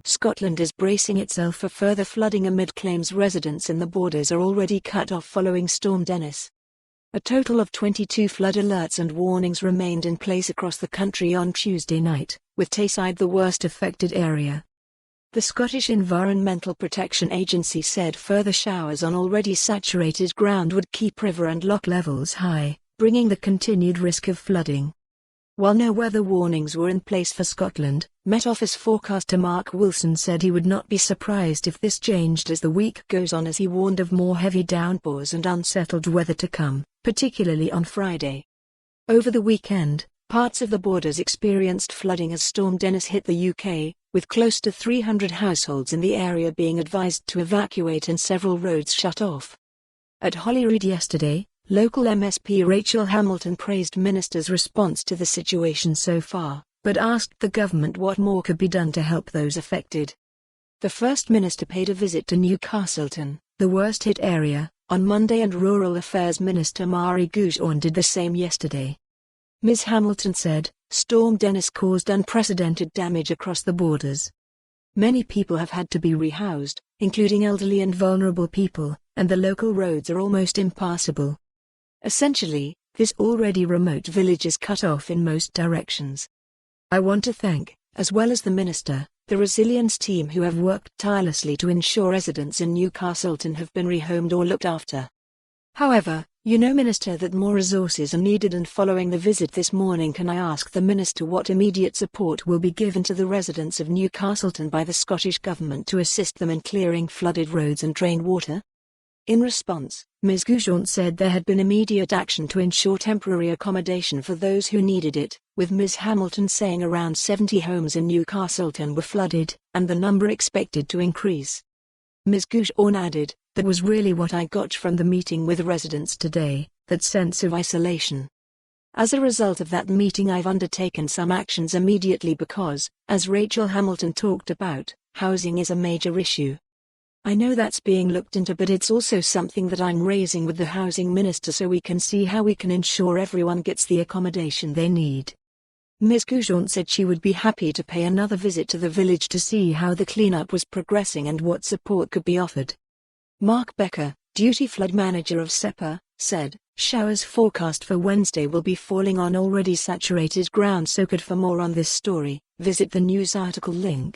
Scotland is bracing itself for further flooding amid claims residents in the borders are already cut off following Storm Dennis. A total of 22 flood alerts and warnings remained in place across the country on Tuesday night, with Tayside the worst affected area. The Scottish Environmental Protection Agency said further showers on already saturated ground would keep river and loch levels high, bringing the continued risk of flooding. While no weather warnings were in place for Scotland, Met Office forecaster Mark Wilson said he would not be surprised if this changed as the week goes on, as he warned of more heavy downpours and unsettled weather to come, particularly on Friday. Over the weekend, parts of the borders experienced flooding as Storm Dennis hit the UK, with close to 300 households in the area being advised to evacuate and several roads shut off. At Holyrood yesterday, local MSP Rachel Hamilton praised Minister's response to the situation so far, but asked the government what more could be done to help those affected. The First Minister paid a visit to Newcastleton, the worst-hit area, on Monday, and Rural Affairs Minister Marie Gougeon did the same yesterday. Ms. Hamilton said, "Storm Dennis caused unprecedented damage across the borders. Many people have had to be rehoused, including elderly and vulnerable people, and the local roads are almost impassable. Essentially, this already remote village is cut off in most directions. I want to thank, as well as the Minister, the resilience team who have worked tirelessly to ensure residents in Newcastleton have been rehomed or looked after. However, you know, Minister, that more resources are needed, and following the visit this morning, can I ask the Minister what immediate support will be given to the residents of Newcastleton by the Scottish Government to assist them in clearing flooded roads and drain water?" In response, Ms. Gougeon said there had been immediate action to ensure temporary accommodation for those who needed it, with Ms. Hamilton saying around 70 homes in Newcastleton were flooded, and the number expected to increase. Ms. Gougeon added, "That was really what I got from the meeting with residents today, that sense of isolation. As a result of that meeting, I've undertaken some actions immediately because, as Rachel Hamilton talked about, housing is a major issue. I know that's being looked into, but it's also something that I'm raising with the Housing Minister so we can see how we can ensure everyone gets the accommodation they need." Ms. Gougeon said she would be happy to pay another visit to the village to see how the cleanup was progressing and what support could be offered. Mark Becker, Duty Flood Manager of SEPA, said, "Showers forecast for Wednesday will be falling on already saturated ground, so for more on this story, visit the news article link.